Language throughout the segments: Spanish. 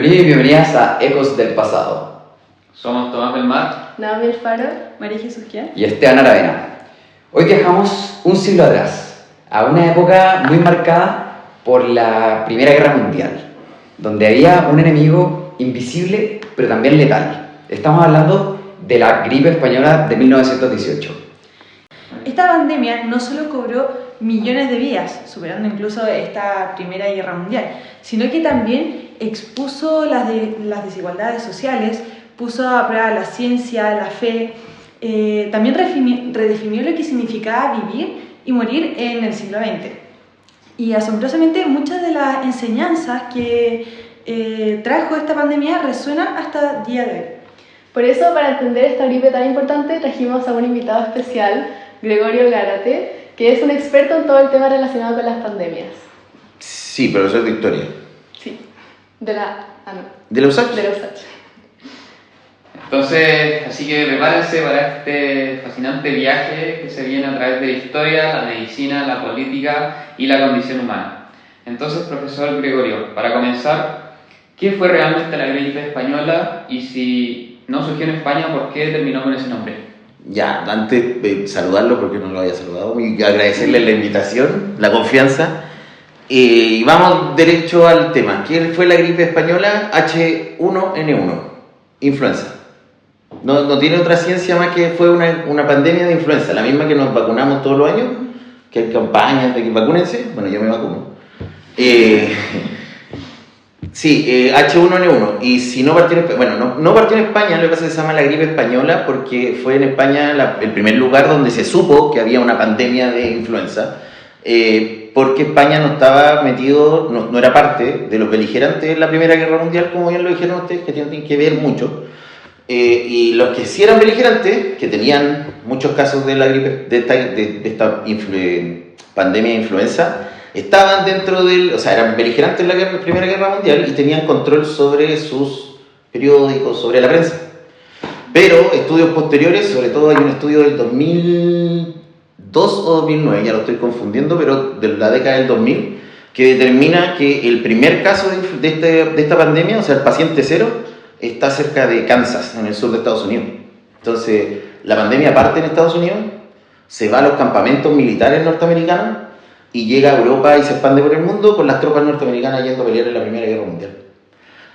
Bienvenidos y bienvenidas a Ecos del Pasado. Somos Tomás Belmar, Naomi Alfaro, María Jesús Gial y Esteban Aravena. Hoy viajamos un siglo atrás, a una época muy marcada por la Primera Guerra Mundial, donde había un enemigo invisible pero también letal. Estamos hablando de la gripe española de 1918. Esta pandemia no solo cobró millones de vidas, superando incluso esta Primera Guerra Mundial, sino que también expuso las desigualdades sociales, puso a prueba la ciencia, la fe, también redefinió lo que significaba vivir y morir en el siglo XX. Y asombrosamente muchas de las enseñanzas que trajo esta pandemia resuenan hasta el día de hoy. Por eso, para entender esta gripe tan importante, trajimos a un invitado especial, Gregorio Gárate, que es un experto en todo el tema relacionado con las pandemias. Sí, profesor de historia. Sí, de la USACH. De la USACH. Entonces, así que prepárense para este fascinante viaje que se viene a través de la historia, la medicina, la política y la condición humana. Entonces, profesor Gregorio, para comenzar, ¿qué fue realmente la gripe española? Y si no surgió en España, ¿por qué terminó con ese nombre? Ya, antes de saludarlo, porque no lo había saludado, y agradecerle la invitación, la confianza. Y vamos derecho al tema. ¿Qué fue la gripe española? H1N1, influenza. No tiene otra ciencia más que fue una pandemia de influenza, la misma que nos vacunamos todos los años, que hay campañas de que vacúnense. Bueno, yo me vacuno. Sí, H1N1. Y si no partió en España, bueno, no partió en España, lo que pasa es que se llama la gripe española porque fue en España el primer lugar donde se supo que había una pandemia de influenza, porque España no estaba metido, no era parte de los beligerantes en la Primera Guerra Mundial, como bien lo dijeron ustedes, que tienen que ver mucho. Y los que sí eran beligerantes, que tenían muchos casos de la gripe, de esta pandemia de influenza, estaban dentro del, o sea, eran beligerantes en la Primera Guerra Mundial y tenían control sobre sus periódicos, sobre la prensa. Pero estudios posteriores, sobre todo hay un estudio del 2002 o 2009, ya lo estoy confundiendo, pero de la década del 2000, que determina que el primer caso de esta pandemia, o sea, el paciente cero, está cerca de Kansas, en el sur de Estados Unidos. Entonces, la pandemia parte en Estados Unidos, se va a los campamentos militares norteamericanos y llega a Europa y se expande por el mundo con las tropas norteamericanas yendo a pelear en la Primera Guerra Mundial.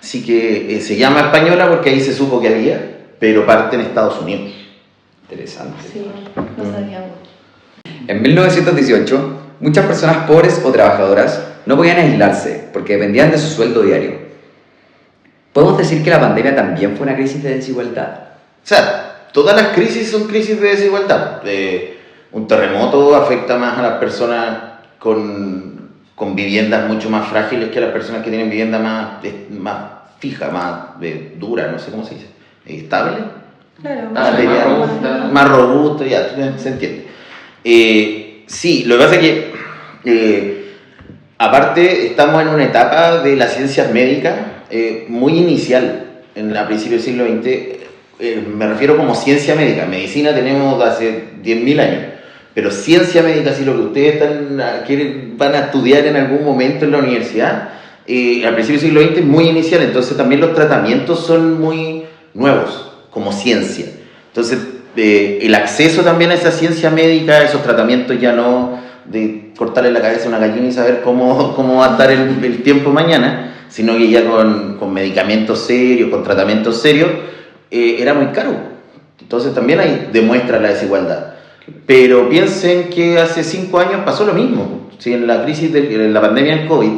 Así que se llama española porque ahí se supo que había, pero parte en Estados Unidos. Interesante. Sí, no sabíamos. En 1918, muchas personas pobres o trabajadoras no podían aislarse porque dependían de su sueldo diario. ¿Podemos decir que la pandemia también fue una crisis de desigualdad? O sea, todas las crisis son crisis de desigualdad. Un terremoto afecta más a las personas con viviendas mucho más frágiles que a las personas que tienen vivienda más fija, más dura, no sé cómo se dice, estable. Claro, Más robusta, ya, se entiende. Sí, lo que pasa es que aparte estamos en una etapa de las ciencias médicas muy inicial, a principios del siglo XX. Me refiero como ciencia médica. Medicina tenemos hace 10.000 años, pero ciencia médica, si lo que ustedes van a estudiar en algún momento en la universidad, al principio del siglo XX es muy inicial, entonces también los tratamientos son muy nuevos como ciencia. Entonces el acceso también a esa ciencia médica, esos tratamientos ya no de cortarle la cabeza a una gallina y saber cómo va a estar el tiempo mañana, sino que ya con medicamentos serios, con tratamientos serios, era muy caro. Entonces también ahí demuestra la desigualdad. Pero piensen que hace 5 años pasó lo mismo. ¿Sí? En la crisis de la pandemia del COVID,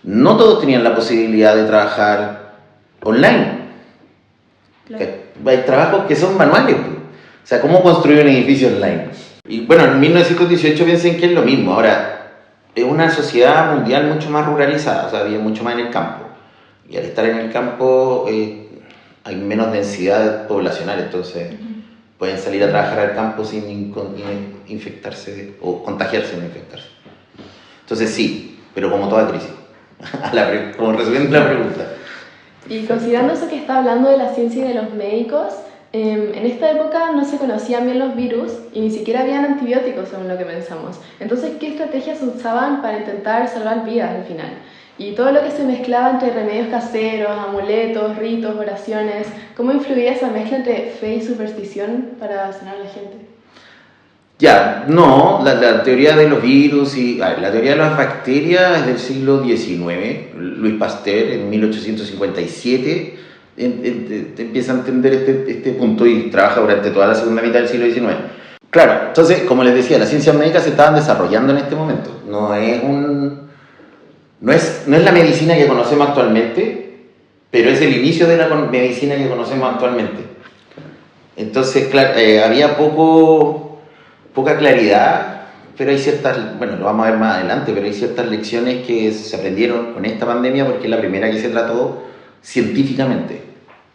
no todos tenían la posibilidad de trabajar online. Claro. Hay trabajos que son manuales. O sea, ¿cómo construir un edificio online? Y bueno, en 1918 piensen que es lo mismo. Ahora, es una sociedad mundial mucho más ruralizada, o sea, había mucho más en el campo. Y al estar en el campo hay menos densidad poblacional, entonces pueden salir a trabajar al campo sin infectarse o contagiarse y no infectarse. Entonces sí, pero como toda crisis. Como resumiendo la pregunta. Y considerando eso que está hablando de la ciencia y de los médicos, En esta época no se conocían bien los virus y ni siquiera habían antibióticos, según lo que pensamos. Entonces, ¿qué estrategias se usaban para intentar salvar vidas al final? Y todo lo que se mezclaba entre remedios caseros, amuletos, ritos, oraciones, ¿cómo influía esa mezcla entre fe y superstición para sanar a la gente? Ya, no, la teoría de los virus y la teoría de las bacterias es del siglo XIX. Luis Pasteur en 1857 empieza a entender este punto y trabaja durante toda la segunda mitad del siglo XIX. Claro, entonces, como les decía, las ciencias médicas se estaban desarrollando en este momento. No es la medicina que conocemos actualmente, pero es el inicio de la medicina que conocemos actualmente. Entonces, claro, había poca claridad, pero hay ciertas, bueno, lo vamos a ver más adelante, pero hay ciertas lecciones que se aprendieron con esta pandemia porque es la primera que se trató científicamente.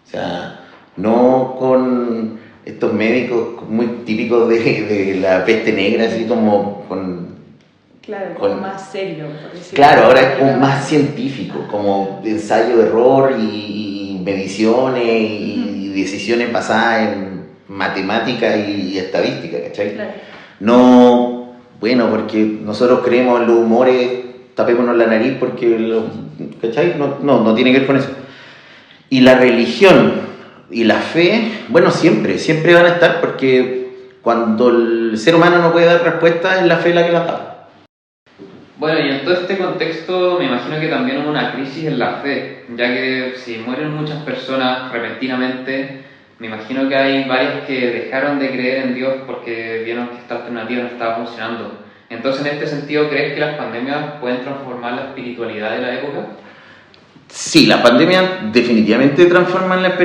O sea, no con estos médicos muy típicos de la peste negra, así como con... Claro, como más serio. Claro, ahora es como más científico, como ensayo-error y mediciones y decisiones basadas en matemática y estadística, ¿cachai? Claro. No, bueno, porque nosotros creemos en los humores, tapémonos la nariz porque, ¿cachai? No tiene que ver con eso. Y la religión y la fe, bueno, siempre van a estar porque cuando el ser humano no puede dar respuesta es la fe la que la da. Bueno, y en todo este contexto me imagino que también hubo una crisis en la fe, ya que si mueren muchas personas repentinamente, me imagino que hay varios que dejaron de creer en Dios porque vieron que esta alternativa no estaba funcionando. Entonces, en este sentido, ¿crees que las pandemias pueden transformar la espiritualidad de la época? Sí, la pandemia definitivamente transforma la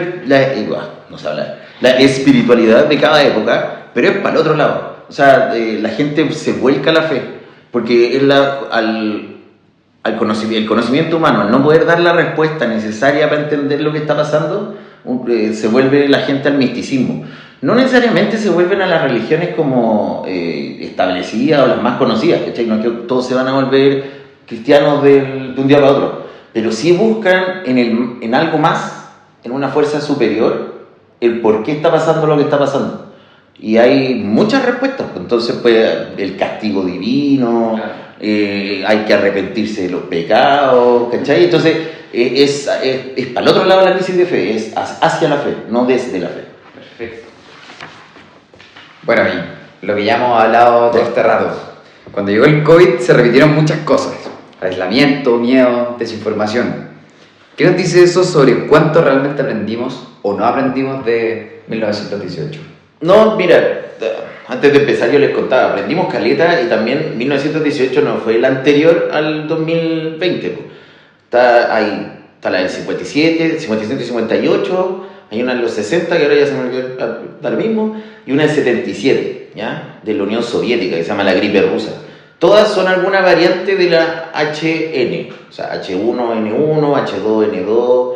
espiritualidad de cada época, pero es para el otro lado. O sea, la gente se vuelca a la fe, porque es el conocimiento humano, al no poder dar la respuesta necesaria para entender lo que está pasando, se vuelve la gente al misticismo. No necesariamente se vuelven a las religiones como establecidas o las más conocidas, ¿cachai? No es que todos se van a volver cristianos de un día para otro, pero sí buscan en algo más, en una fuerza superior, el por qué está pasando lo que está pasando. Y hay muchas respuestas. Entonces, pues, el castigo divino, Claro. Hay que arrepentirse de los pecados, ¿cachai? Entonces, es para el otro lado la crisis de fe, es hacia la fe, no desde la fe. Perfecto. Bueno, y lo que ya hemos hablado todo este rato. Cuando llegó el COVID se repitieron muchas cosas. Aislamiento, miedo, desinformación. ¿Qué nos dice eso sobre cuánto realmente aprendimos o no aprendimos de 1918? No, mira, antes de empezar yo les contaba, aprendimos caleta y también 1918 no fue el anterior al 2020. Po. Está la del 57, 57 y 58, hay una de los 60 que ahora ya se me olvidó, da lo mismo, y una del 77, ¿ya? De la Unión Soviética que se llama la gripe rusa. Todas son alguna variante de la HN, o sea, H1N1, H2N2.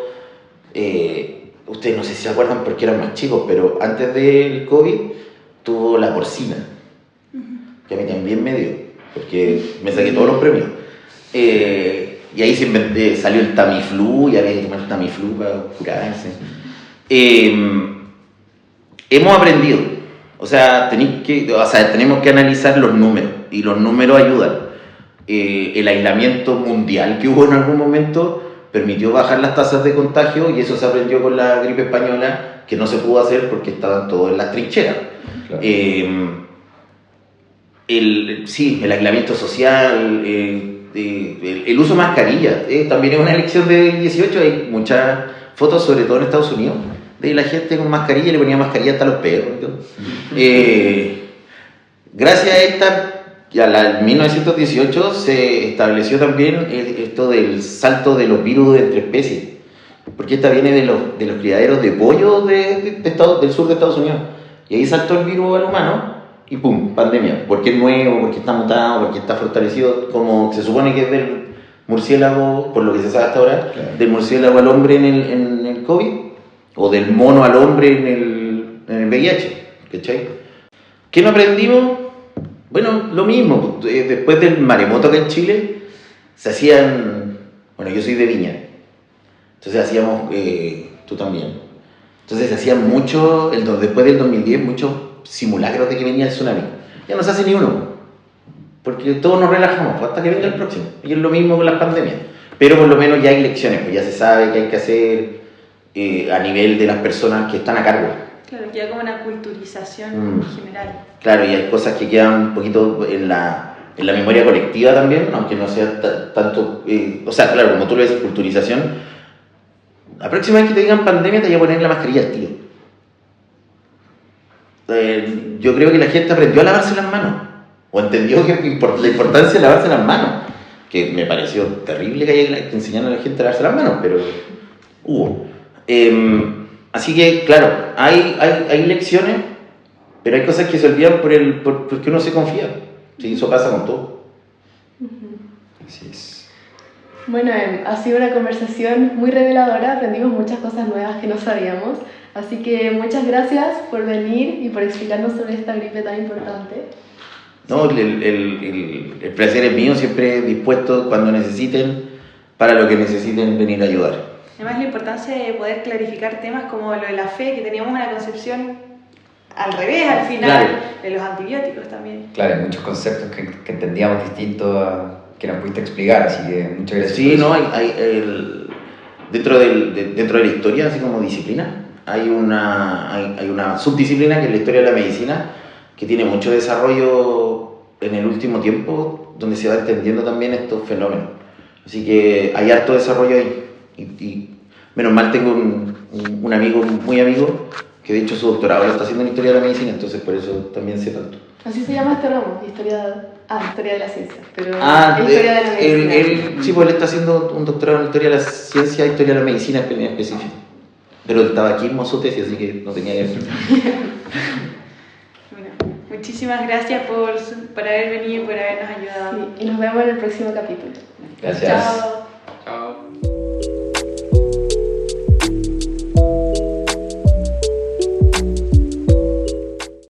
Ustedes no sé si se acuerdan porque eran más chicos, pero antes del COVID tuvo la porcina, que a mí también me dio, porque me saqué todos los premios. Y ahí salió el Tamiflu, y había que tomar Tamiflu para curarse. Hemos aprendido, o sea, tenemos que analizar los números, y los números ayudan. El aislamiento mundial que hubo en algún momento permitió bajar las tasas de contagio, y eso se aprendió con la gripe española, que no se pudo hacer porque estaban todos en las trincheras. Claro. El aislamiento social, el uso de mascarilla, también es una elección del 18. Hay muchas fotos, sobre todo en Estados Unidos, de la gente con mascarilla, le ponía mascarilla hasta a los perros. Gracias a esta, en 1918 se estableció también esto del salto de los virus entre especies, porque esta viene de los criaderos de pollo del sur de Estados Unidos, y ahí saltó el virus al humano y ¡pum! Pandemia, porque es nuevo, porque está mutado, porque está fortalecido, como se supone que es del murciélago, por lo que se sabe hasta ahora, claro, del murciélago al hombre en el COVID, o del mono al hombre en el VIH, ¿cachai? ¿Qué no aprendimos? Bueno, lo mismo. Después del maremoto acá en Chile, se hacían... Bueno, yo soy de Viña, entonces hacíamos... tú también. Entonces se hacían mucho, después del 2010, muchos simulacros de que venía el tsunami. Ya no se hace ni uno, porque todos nos relajamos hasta que venga el próximo. Y es lo mismo con las pandemias. Pero por lo menos ya hay lecciones, pues ya se sabe qué hay que hacer a nivel de las personas que están a cargo. Claro, queda como una culturización general. Claro, y hay cosas que quedan un poquito en la memoria colectiva también, aunque no sea tanto... o sea, claro, como tú lo dices, culturización. La próxima vez que te digan pandemia te voy a poner la mascarilla al tiro. Yo creo que la gente aprendió a lavarse las manos, o entendió que la importancia de lavarse las manos, que me pareció terrible que enseñaran a la gente a lavarse las manos, pero hubo. Así que, claro, hay lecciones, pero hay cosas que se olvidan porque uno se confía. Sí, eso pasa con todo. Así es. Bueno, ha sido una conversación muy reveladora, aprendimos muchas cosas nuevas que no sabíamos, así que muchas gracias por venir y por explicarnos sobre esta gripe tan importante. No, el placer es mío, siempre dispuesto cuando necesiten, para lo que necesiten venir a ayudar. Además, la importancia de poder clarificar temas como lo de la fe, que teníamos una concepción al revés al final, claro, de los antibióticos también. Claro, hay muchos conceptos que entendíamos distintos a que nos pudiste explicar, así que muchas gracias. Sí, no, dentro de la historia, así como disciplina, hay una subdisciplina que es la historia de la medicina, que tiene mucho desarrollo en el último tiempo, donde se va entendiendo también estos fenómenos. Así que hay harto desarrollo ahí. Y menos mal tengo un amigo, muy amigo, que de hecho su doctorado lo está haciendo en historia de la medicina, entonces por eso también sé tanto. Así se llama este ramo, historia de la ciencia, pero historia de la medicina. Sí, pues él está haciendo un doctorado en historia de la ciencia, historia de la medicina en específico. Pero el tabaquismo su tesis, así que no tenía que ver. Bueno, muchísimas gracias por haber venido y por habernos ayudado. Sí, y nos vemos en el próximo capítulo. Gracias. Chao. Chao.